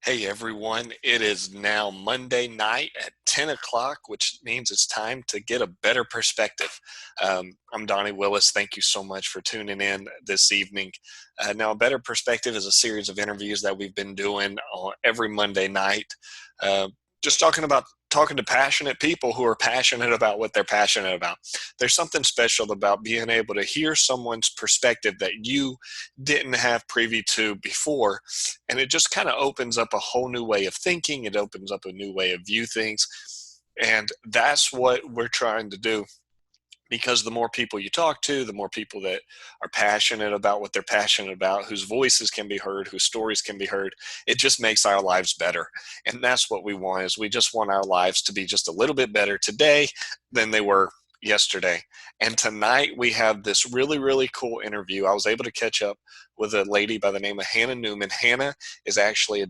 Hey everyone, it is now Monday night at 10 o'clock, which means it's time to get a better perspective. I'm Donnie Willis. Thank you so much for tuning in this evening. Now, A Better Perspective is a series of interviews that we've been doing every Monday night, uh, just talking to passionate people who are passionate about what they're passionate about. There's something special about being able to hear someone's perspective that you didn't have privy to before, and it just kind of opens up a whole new way of thinking. It opens up a new way of view things, and that's what we're trying to do. Because the more people you talk to, the more people that are passionate about what they're passionate about, whose voices can be heard, whose stories can be heard, it just makes our lives better. And that's what we want. Is we just want our lives to be just a little bit better today than they were yesterday. And tonight we have this really, really cool interview. I was able to catch up with a lady by the name of Hannah Newman. Hannah is actually a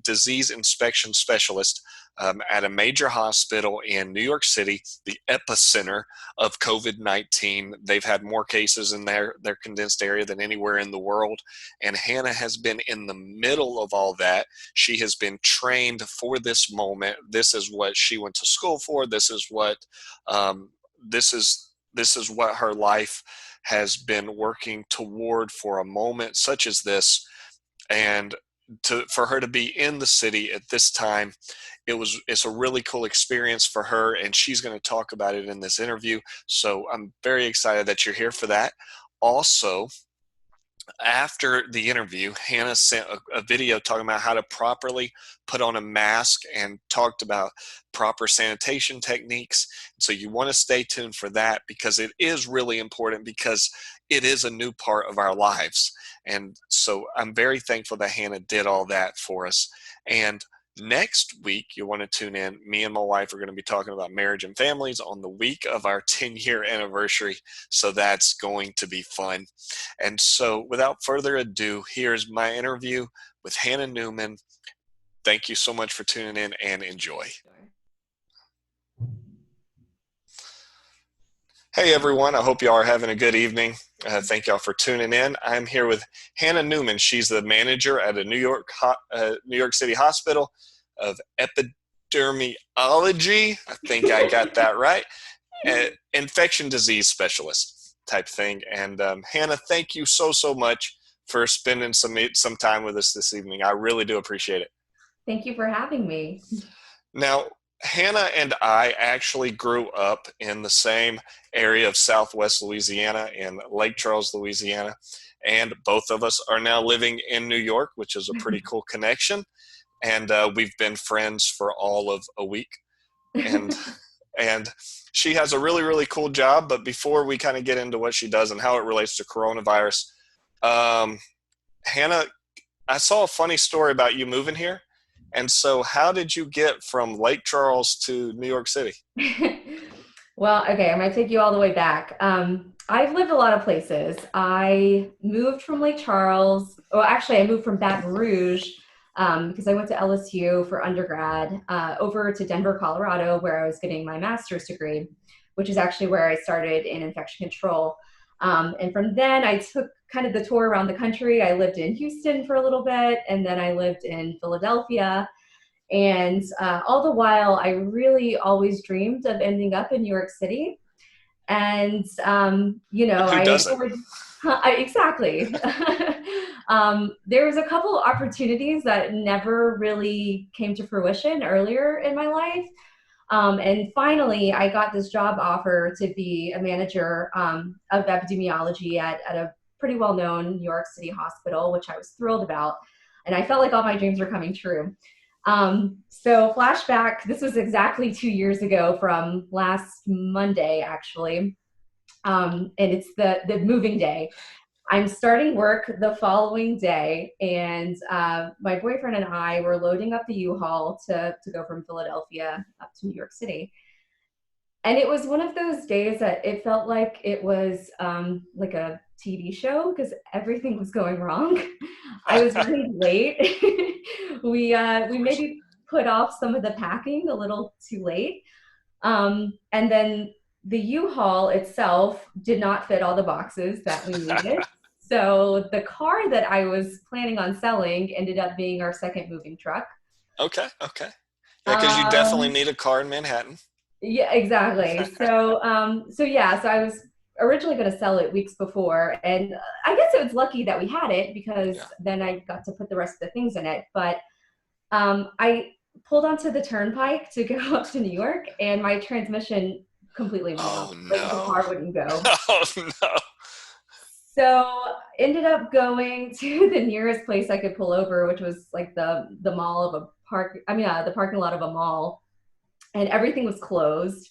disease inspection specialist at a major hospital in New York City, the epicenter of COVID-19. They've had more cases in their condensed area than anywhere in the world. And Hannah has been in the middle of all that. She has been trained for this moment. This is what she went to school for. Um, this is what her life has been working toward for a moment such as this. And for her to be in the city at this time, it's a really cool experience for her, and she's going to talk about it in this interview. So I'm very excited that you're here for that. Also, after the interview, Hannah sent a video talking about how to properly put on a mask and talked about proper sanitation techniques. So you want to stay tuned for that, because it is really important, because it is a new part of our lives. And so I'm very thankful that Hannah did all that for us. And next week, you want to tune in. Me and my wife are going to be talking about marriage and families on the week of our 10-year anniversary. So that's going to be fun. And so without further ado, here's my interview with Hannah Newman. Thank you so much for tuning in, and enjoy. Hey everyone, I hope y'all are having a good evening. Thank y'all for tuning in. I'm here with Hannah Newman. She's the manager at a New York City hospital of epidemiology. I think I got that right. Infection disease specialist type thing. And Hannah, thank you so much for spending some time with us this evening. I really do appreciate it. Thank you for having me. Now, Hannah and I actually grew up in the same area of Southwest Louisiana, in Lake Charles, Louisiana, and both of us are now living in New York, which is a pretty cool connection. And we've been friends for all of a week. And and she has a really, really cool job. But before we kind of get into what she does and how it relates to coronavirus, um, Hannah, I saw a funny story about you moving here. And so, how did you get from Lake Charles to New York City? Well, okay, I'm going to take you all the way back. I've lived a lot of places. I moved from Lake Charles. Well, actually, I moved from Baton Rouge because I went to LSU for undergrad over to Denver, Colorado, where I was getting my master's degree, which is actually where I started in infection control. And from then, I took kind of the tour around the country. I lived in Houston for a little bit, and then I lived in Philadelphia. And all the while, I really always dreamed of ending up in New York City. And, Who doesn't? exactly. There was a couple opportunities that never really came to fruition earlier in my life. And finally, I got this job offer to be a manager of epidemiology at a pretty well-known New York City hospital, which I was thrilled about. And I felt like all my dreams were coming true. So flashback, this was exactly 2 years ago from last Monday, actually. And it's the moving day. I'm starting work the following day, and my boyfriend and I were loading up the U-Haul to go from Philadelphia up to New York City. And it was one of those days that it felt like it was like a TV show because everything was going wrong. I was running late. We maybe put off some of the packing a little too late. And then the U-Haul itself did not fit all the boxes that we needed. So the car that I was planning on selling ended up being our second moving truck. Okay. Okay. Yeah, because you definitely Um, need a car in Manhattan. yeah, exactly. So I was originally going to sell it weeks before, and I guess it was lucky that we had it because Yeah. then I got to put the rest of the things in it. But I pulled onto the turnpike to go up to New York, and my transmission completely went out. Oh Like the no. car wouldn't go. Oh no. So ended up going to the nearest place I could pull over, which was like the mall of a park. I mean, the parking lot of a mall, and everything was closed.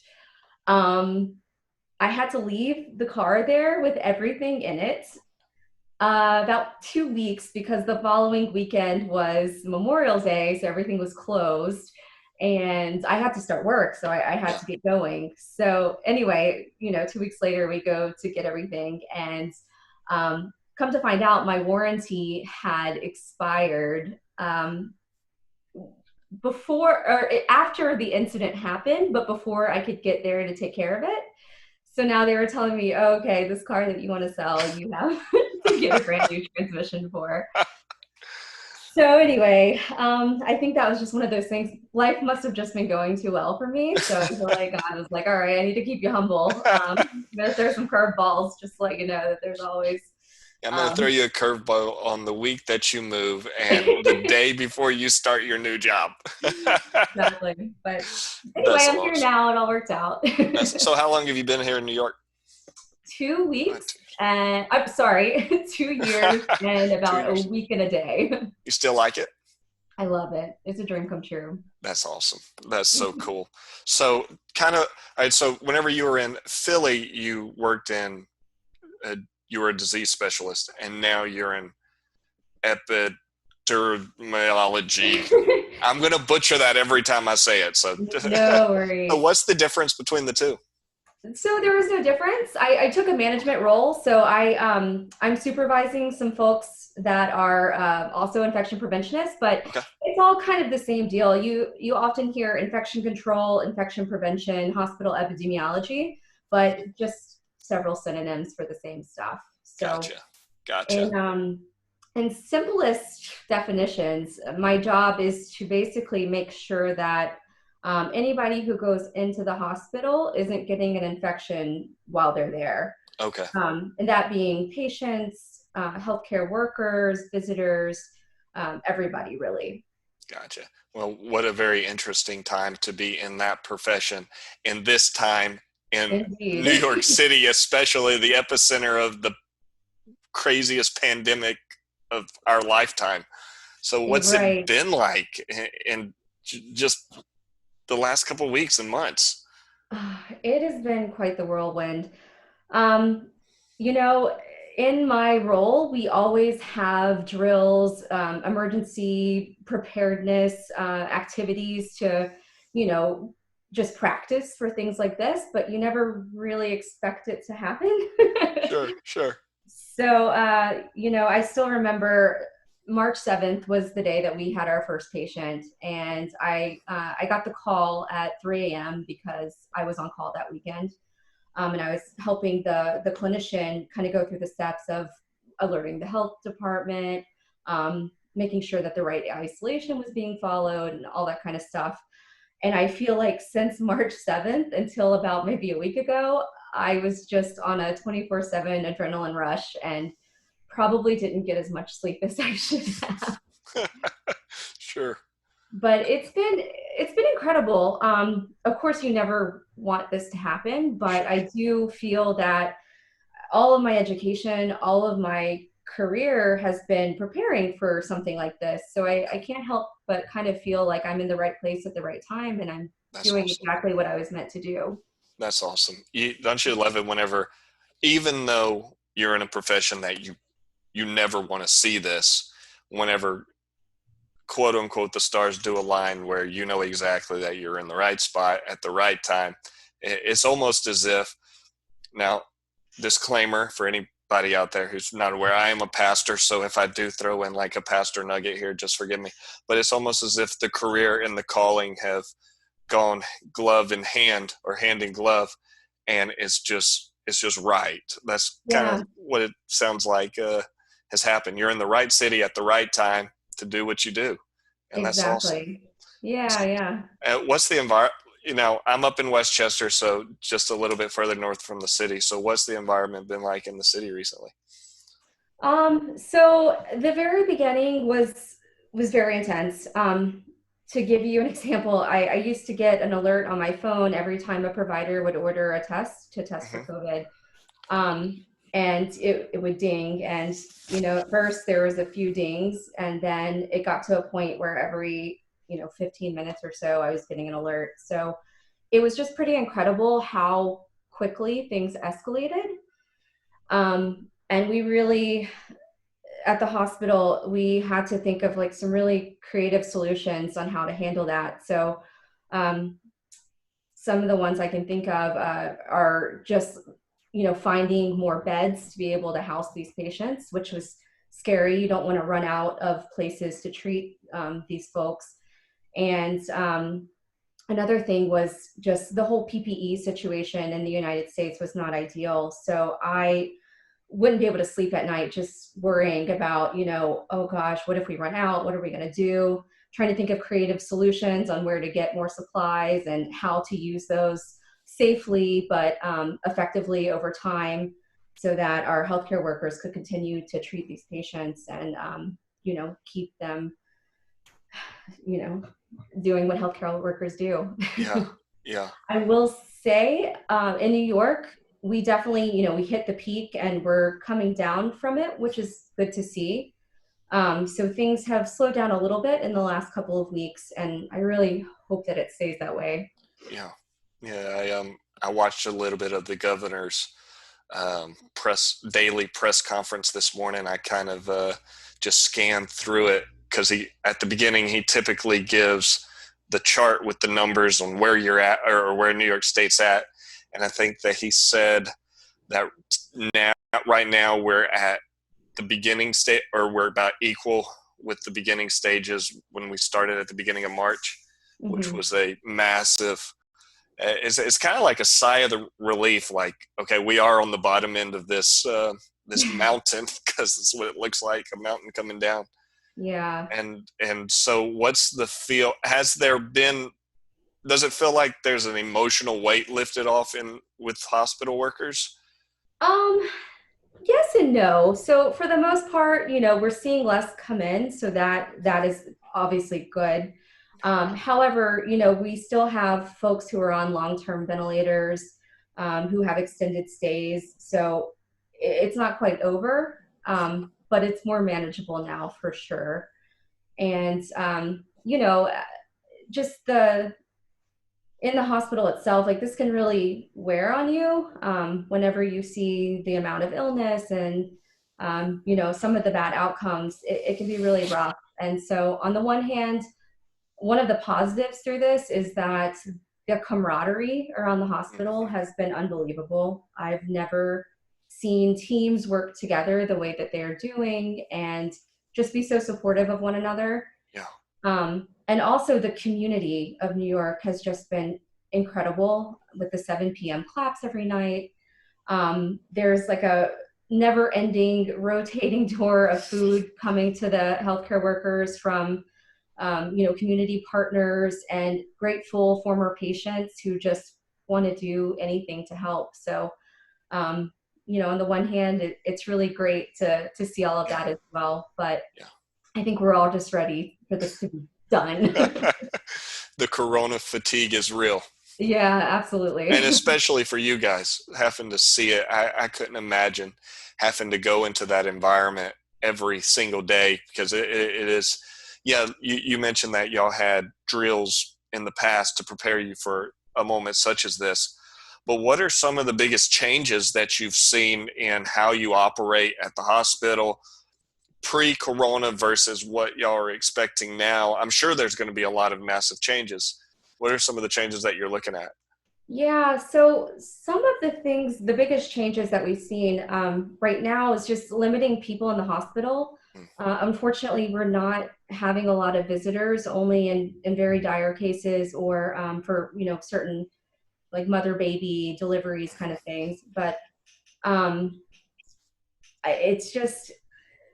Um, I had to leave the car there with everything in it about 2 weeks because the following weekend was Memorial Day, so everything was closed. And I had to start work, so I had Yeah. to get going. So anyway, 2 weeks later, we go to get everything, and come to find out, my warranty had expired before or after the incident happened, but before I could get there to take care of it. So now they were telling me, oh, okay, this car that you want to sell, you have to get a brand new transmission for. So anyway, I think that was just one of those things. Life must have just been going too well for me. So I feel like God was like, all right, I need to keep you humble. I'm gonna throw some curveballs just to let you know that there's always I'm going to throw um, you a curveball on the week that you move and the day before you start your new job. exactly. But anyway, That's I'm here awesome. now. It all worked out. So how long have you been here in New York? 2 weeks and I'm sorry, 2 years and Two about a years. week and a day. You still like it? I love it. It's a dream come true. That's awesome. That's so cool. So kind of, all right. So whenever you were in Philly, you worked in, you were a disease specialist, and now you're in epidemiology. I'm going to butcher that every time I say it. So, No so worries. what's the difference between the two? So there was no difference. I took a management role, so I'm supervising some folks that are also infection preventionists, but Okay. it's all kind of the same deal. You often hear infection control, infection prevention, hospital epidemiology, but just several synonyms for the same stuff. So Gotcha. Gotcha. in simplest definitions, my job is to basically make sure that anybody who goes into the hospital isn't getting an infection while they're there. Okay. And that being patients, healthcare workers, visitors, everybody really. Gotcha. Well, what a very interesting time to be in that profession in this time in New Indeed. York City, especially the epicenter of the craziest pandemic of our lifetime. So, what's it Right. been like in just the last couple of weeks and months? It has been quite the whirlwind. Um, you know, in my role, we always have drills, emergency preparedness activities to, you know, just practice for things like this, but you never really expect it to happen. Sure, sure. So, I still remember March 7th was the day that we had our first patient, and I got the call at 3 a.m. because I was on call that weekend, and I was helping the clinician kind of go through the steps of alerting the health department, making sure that the right isolation was being followed, and all that kind of stuff. And I feel like since March 7th until about maybe a week ago, I was just on a 24/7 adrenaline rush and probably didn't get as much sleep as I should have. Sure. But it's been incredible. Of course, you never want this to happen, but I do feel that all of my education, all of my career has been preparing for something like this. So I can't help but kind of feel like I'm in the right place at the right time and I'm That's doing awesome. exactly what I was meant to do. That's awesome. Don't you love it whenever, even though you're in a profession that you never want to see this, whenever quote unquote the stars do align where you know exactly that you're in the right spot at the right time. It's almost as if, now, disclaimer for anybody out there who's not aware, I am a pastor, so if I do throw in like a pastor nugget here, just forgive me. But it's almost as if the career and the calling have gone glove in hand or hand in glove, and it's just is just right. That's kind of Yeah, what it sounds like has happened. You're in the right city at the right time to do what you do, and that's awesome. exactly. Yeah, yeah. What's the environment? You know, I'm up in Westchester, so just a little bit further north from the city. So, what's the environment been like in the city recently? So the very beginning was very intense. To give you an example, I used to get an alert on my phone every time a provider would order a test to test for Hmm. COVID. And it would ding. And, at first there was a few dings, and then it got to a point where every, 15 minutes or so, I was getting an alert. So it was just pretty incredible how quickly things escalated. And we really, at the hospital, we had to think of like some really creative solutions on how to handle that. So, um, some of the ones I can think of are just, finding more beds to be able to house these patients, which was scary. You don't want to run out of places to treat these folks. And another thing was just the whole PPE situation in the United States was not ideal. So I wouldn't be able to sleep at night just worrying about, oh gosh, what if we run out? What are we going to do? Trying to think of creative solutions on where to get more supplies and how to use those safely but effectively over time, so that our healthcare workers could continue to treat these patients and, keep them, you know, doing what healthcare workers do. Yeah, yeah, I will say, in New York, we definitely, we hit the peak and we're coming down from it, which is good to see. So things have slowed down a little bit in the last couple of weeks, and I really hope that it stays that way. yeah, yeah. I watched a little bit of the governor's press daily press conference this morning. I kind of just scanned through it because he at the beginning he typically gives the chart with the numbers on where you're at or where New York State's at, and I think that he said that now right now we're at the beginning state or we're about equal with the beginning stages when we started at the beginning of March, which Hmm. was a massive it's kind of like a sigh of the relief, like okay, we are on the bottom end of this mountain because it's what it looks like, a mountain coming down. Yeah. And so what's the feel, has there been, does it feel like there's an emotional weight lifted off in with hospital workers? Um, yes and no. So for the most part, we're seeing less come in, so that is obviously good. However, we still have folks who are on long-term ventilators, who have extended stays. So it's not quite over, but it's more manageable now for sure. And just the in the hospital itself, like this can really wear on you, whenever you see the amount of illness and, some of the bad outcomes. It can be really rough. And so, on the one hand, one of the positives through this is that the camaraderie around the hospital Mm-hmm. has been unbelievable. I've never seen teams work together the way that they're doing and just be so supportive of one another. Yeah. And also, the community of New York has just been incredible with the 7 p.m. claps every night. There's like a never ending rotating door of food coming to the healthcare workers from, community partners and grateful former patients who just want to do anything to help. So, on the one hand, it's really great to see all of Yeah. that as well. But Yeah. I think we're all just ready for this to be done. The corona fatigue is real, Yeah, and absolutely. especially for you guys having to see it. I couldn't imagine having to go into that environment every single day because it is, yeah, you mentioned that y'all had drills in the past to prepare you for a moment such as this, but what are some of the biggest changes that you've seen in how you operate at the hospital pre-corona versus what y'all are expecting now? I'm sure there's going to be a lot of massive changes. What are some of the changes that you're looking at? Yeah, so some of the things, the biggest changes that we've seen right now is just limiting people in the hospital. Unfortunately, we're not having a lot of visitors, only in very dire cases or for certain like mother baby deliveries kind of things. But Um, it's just,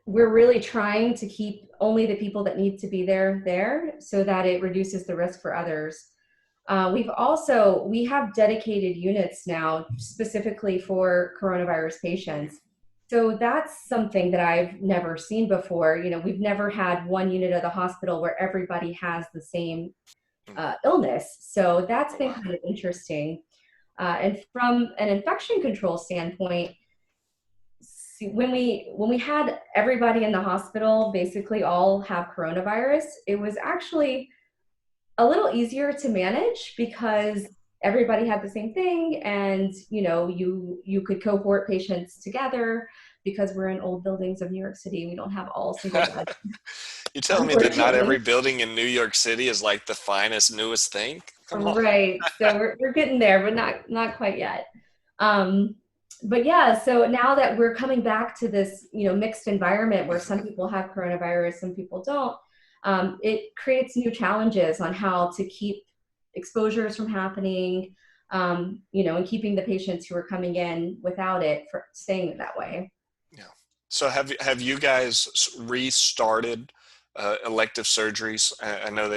we're really trying to keep only the people that need to be there so that it reduces the risk for others. We have dedicated units now specifically for coronavirus patients. So that's something that I've never seen before. We've never had one unit of the hospital where everybody has the same Mm. illness. So that's Oh, been wow. kind of interesting. And from an infection control standpoint, when we had everybody in the hospital basically all have coronavirus, it was actually a little easier to manage because everybody had the same thing, and you could cohort patients together because we're in old buildings of New York City. We don't have all single beds, You telling me that not every unfortunately. building in New York City is like the finest, newest thing? Come on. Right. So we're getting there, but not quite yet. Um, but yeah, so now that we're coming back to this, mixed environment where some Mhm. people have coronavirus, some people don't, it creates new challenges on how to keep exposures from happening, and keeping the patients who are coming in without it for staying that way. Yeah. So have you guys restarted elective surgeries? I know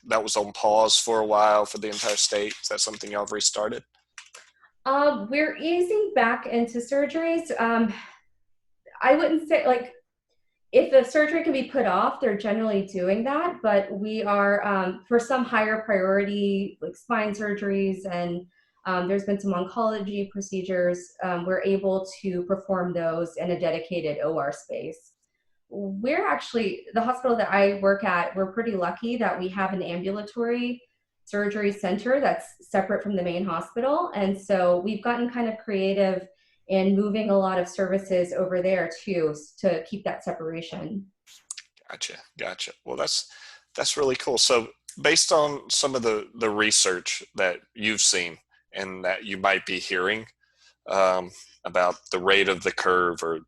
that was on pause for a while for the entire state. Is that something y'all have restarted? We're easing back into surgeries. I wouldn't say like if the surgery can be put off, they're generally doing that. But we are, for some higher priority, like spine surgeries, and there's been some oncology procedures, we're able to perform those in a dedicated OR space. We're actually, the hospital that I work at, we're pretty lucky that we have an ambulatory surgery center that's separate from the main hospital. And so we've gotten kind of creative in moving a lot of services over there too to keep that separation. Gotcha. Well, that's really cool. So, based on some of the research that you've seen and that you might be hearing um, about the rate of the curve, or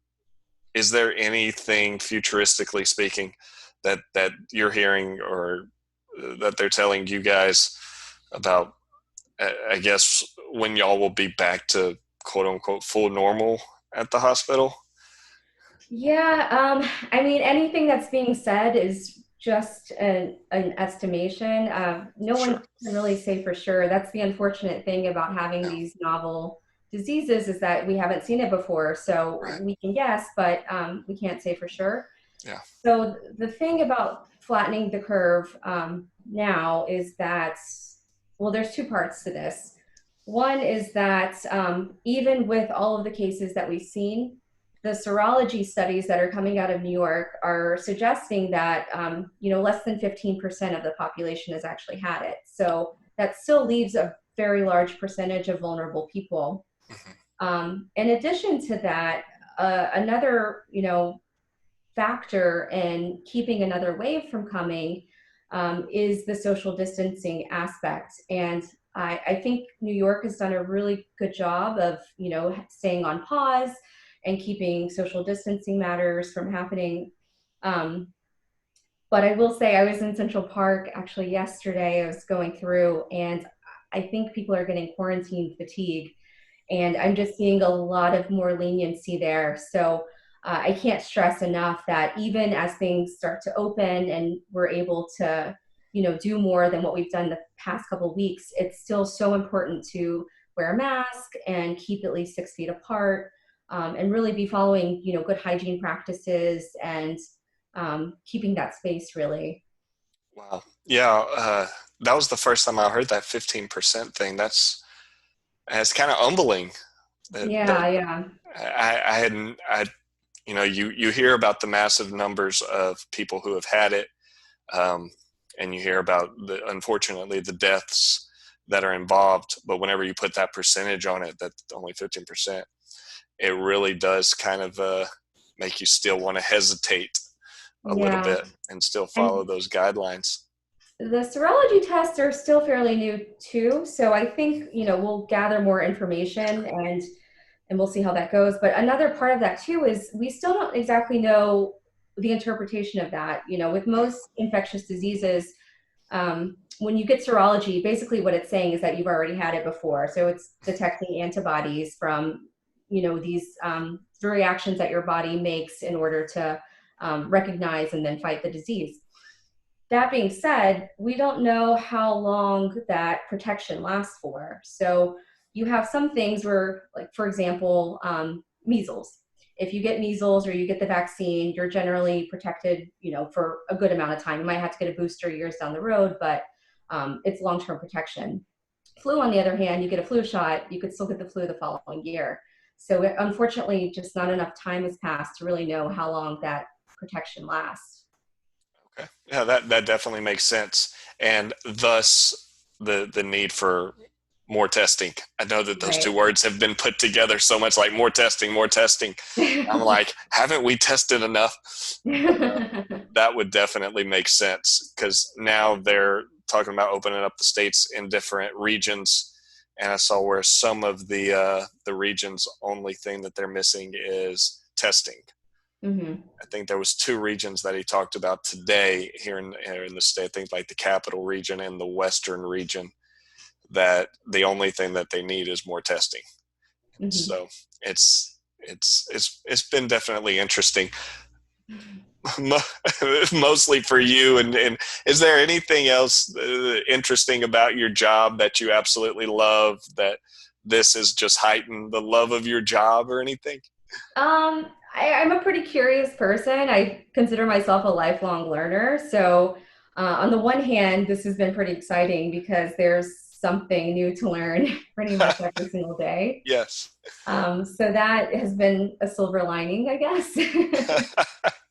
is there anything futuristically speaking that you're hearing or that they're telling you guys about? I guess when y'all will be back to quote unquote full normal at the hospital. Yeah, I mean, anything that's being said is just an estimation. No one Sure. can really say for sure. That's the unfortunate thing about having Yeah. these novel diseases is that we haven't seen it before. So Right. we can guess, but we can't say for sure. Yeah. So the thing about flattening the curve now is that, well, there's two parts to this. One is that even with all of the cases that we've seen, the serology studies that are coming out of New York are suggesting that less than 15% of the population has actually had it. So that still leaves a very large percentage of vulnerable people. Mhm. In addition to that, another factor in keeping another wave from coming is the social distancing aspect. And I think New York has done a really good job of, staying on pause and keeping social distancing matters from happening. Um, but I will say I was in Central Park actually yesterday. I was going through, and I think people are getting quarantine fatigue, and I'm just seeing a lot of more leniency there. So I can't stress enough that even as things start to open and we're able to, do more than what we've done the past couple of weeks, it's still so important to wear a mask and keep at least 6 feet apart, and really be following, good hygiene practices and keeping that space really. Wow. Yeah. That was the first time I heard that 15% thing. It's kind of humbling that Yeah, yeah, I hadn't, you hear about the massive numbers of people who have had it. Um, and you hear about unfortunately the deaths that are involved, but whenever you put that percentage on it, that's only 15%, it really does kind of make you still want to hesitate a little yeah. bit and still follow And those guidelines. the serology tests are still fairly new too, so I think we'll gather more information and we'll see how that goes. But another part of that too is we still don't exactly know the interpretation of that. With most infectious diseases, when you get serology, basically what it's saying is that you've already had it before, so it's detecting antibodies from these reactions that your body makes in order to recognize and then fight the disease. That being said, we don't know how long that protection lasts for. So you have some things where, like, for example, measles. If you get measles or you get the vaccine, you're generally protected, for a good amount of time. You might have to get a booster years down the road, but it's long-term protection. Flu, on the other hand, you get a flu shot, you could still get the flu the following year. So unfortunately, just not enough time has passed to really know how long that protection lasts. Okay. Yeah, that definitely makes sense, and thus the need for more testing. I know that those two Right. words have been put together so much, like more testing, more testing. I'm like, haven't we tested enough? But that would definitely make sense, because now they're talking about opening up the states in different regions, and I saw where some of the regions only thing that they're missing is testing. Hmm. I think there was two regions that he talked about today here in the state. I think like the capital region and the western region, that the only thing that they need is more testing. Hmm. So it's been definitely interesting, mostly for you. And is there anything else interesting about your job that you absolutely love, that this has just heightened the love of your job or anything? I'm a pretty curious person. I consider myself a lifelong learner. So, on the one hand, this has been pretty exciting because there's something new to learn pretty much every single day. Yes. So that has been a silver lining, I guess.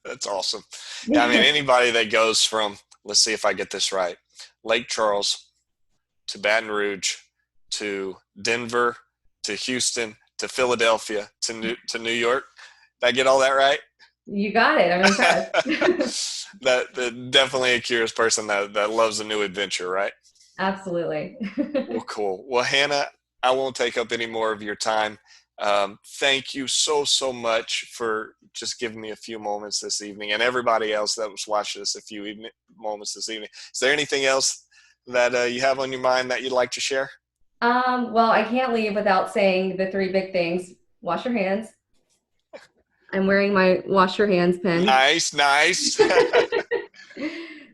That's awesome. Yeah, I mean, anybody that goes from, let's see if I get this right, Lake Charles to Baton Rouge to Denver to Houston to Philadelphia to New York. Did I get all that right? You got it. I'm impressed. That definitely a curious person that loves a new adventure, right? Absolutely. Well, cool. Well, Hannah, I won't take up any more of your time. Thank you so much for just giving me a few moments this evening, and everybody else that was watching this a few moments this evening. Is there anything else that you have on your mind that you'd like to share? Well, I can't leave without saying the three big things. Wash your hands. I'm wearing my wash your hands pin. Nice, nice.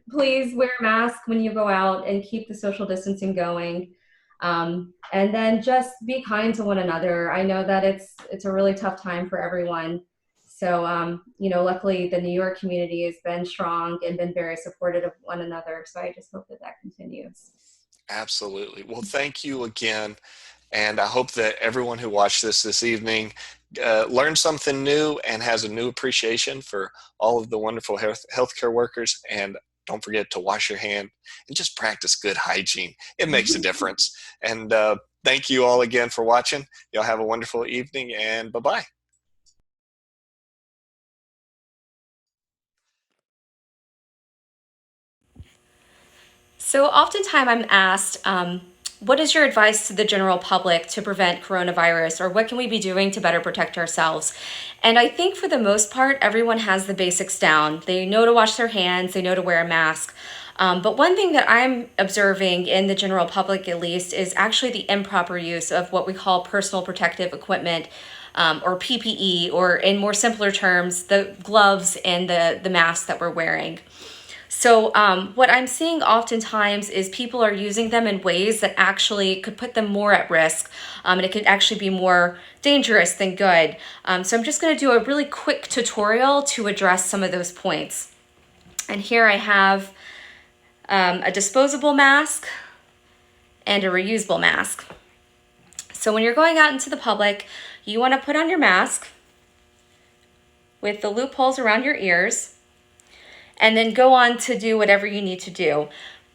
Please wear a mask when you go out and keep the social distancing going. And then just be kind to one another. I know that it's a really tough time for everyone. So, luckily the New York community has been strong and been very supportive of one another. So I just hope that that continues. Absolutely. Well, thank you again. And I hope that everyone who watched this evening learned something new and has a new appreciation for all of the wonderful healthcare workers. And don't forget to wash your hand and just practice good hygiene. It makes a difference. And thank you all again for watching. Y'all have a wonderful evening, and bye-bye. So oftentimes I'm asked, what is your advice to the general public to prevent coronavirus, or what can we be doing to better protect ourselves? And I think for the most part, everyone has the basics down. They know to wash their hands, they know to wear a mask. But one thing that I'm observing in the general public, at least, is actually the improper use of what we call personal protective equipment, or PPE, or in more simpler terms, the gloves and the mask that we're wearing. So what I'm seeing oftentimes is people are using them in ways that actually could put them more at risk, and it could actually be more dangerous than good. So I'm just going to do a really quick tutorial to address some of those points. And here I have a disposable mask and a reusable mask. So when you're going out into the public, you want to put on your mask with the loopholes around your ears, and then go on to do whatever you need to do.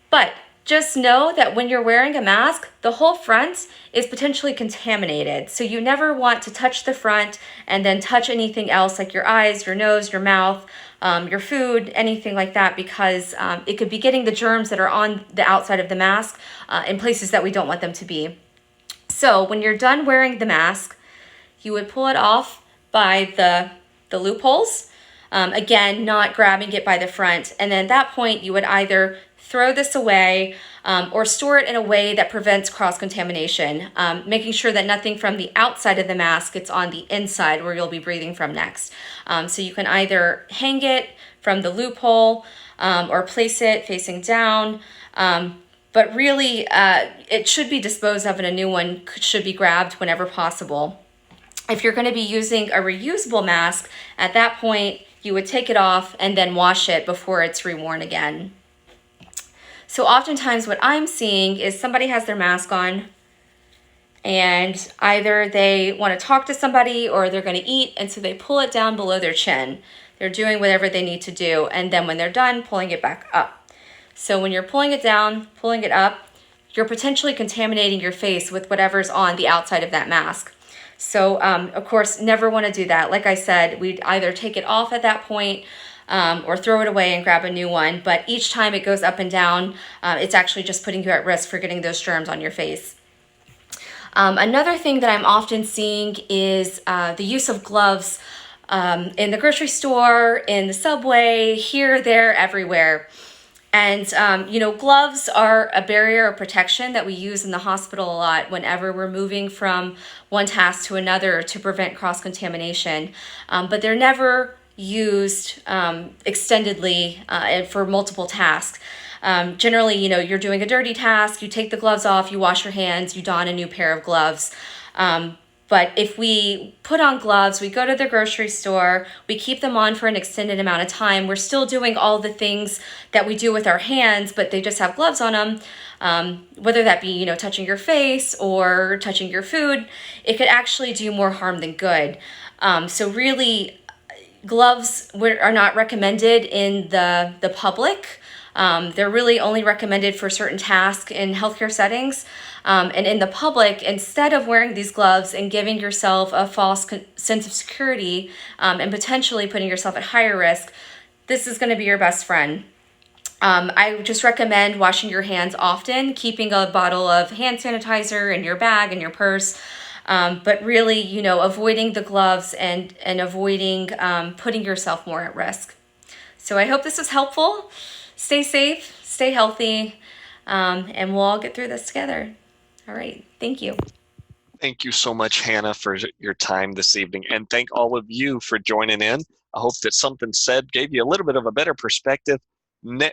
But just know that when you're wearing a mask, the whole front is potentially contaminated. So you never want to touch the front and then touch anything else like your eyes, your nose, your mouth, your food, anything like that, because it could be getting the germs that are on the outside of the mask in places that we don't want them to be. So when you're done wearing the mask, you would pull it off by the loopholes. Again, not grabbing it by the front. And then at that point, you would either throw this away or store it in a way that prevents cross-contamination, making sure that nothing from the outside of the mask gets on the inside where you'll be breathing from next. So you can either hang it from the loophole or place it facing down. But really, it should be disposed of and a new one should be grabbed whenever possible. If you're going to be using a reusable mask, at that point, you would take it off and then wash it before it's reworn again. So oftentimes what I'm seeing is somebody has their mask on and either they want to talk to somebody or they're going to eat, and so they pull it down below their chin. They're doing whatever they need to do, and then when they're done, pulling it back up. So when you're pulling it down, pulling it up, you're potentially contaminating your face with whatever's on the outside of that mask. So, of course, never want to do that. Like I said, we'd either take it off at that point or throw it away and grab a new one. But each time it goes up and down, it's actually just putting you at risk for getting those germs on your face. Another thing that I'm often seeing is the use of gloves in the grocery store, in the subway, here, there, everywhere. And, gloves are a barrier of protection that we use in the hospital a lot whenever we're moving from one task to another to prevent cross-contamination. But they're never used extendedly for multiple tasks. Generally, you're doing a dirty task, you take the gloves off, you wash your hands, you don a new pair of gloves. But if we put on gloves, we go to the grocery store, we keep them on for an extended amount of time, we're still doing all the things that we do with our hands, but they just have gloves on them, whether that be, touching your face or touching your food, it could actually do more harm than good. So really, gloves are not recommended in the public. They're really only recommended for certain tasks in healthcare settings. And in the public, instead of wearing these gloves and giving yourself a false sense of security and potentially putting yourself at higher risk, this is going to be your best friend. I just recommend washing your hands often, keeping a bottle of hand sanitizer in your bag and your purse, but really, avoiding the gloves and avoiding putting yourself more at risk. So I hope this was helpful. Stay safe, stay healthy, and we'll all get through this together. All right. Thank you. Thank you so much, Hannah, for your time this evening. And thank all of you for joining in. I hope that something said gave you a little bit of a better perspective.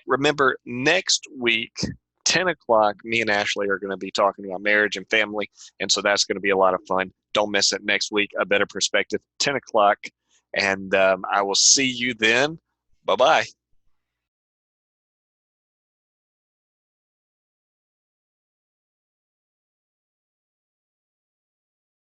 Remember, next week, 10 o'clock, me and Ashley are going to be talking about marriage and family. And so that's going to be a lot of fun. Don't miss it next week. A Better Perspective, 10 o'clock. And I will see you then. Bye-bye.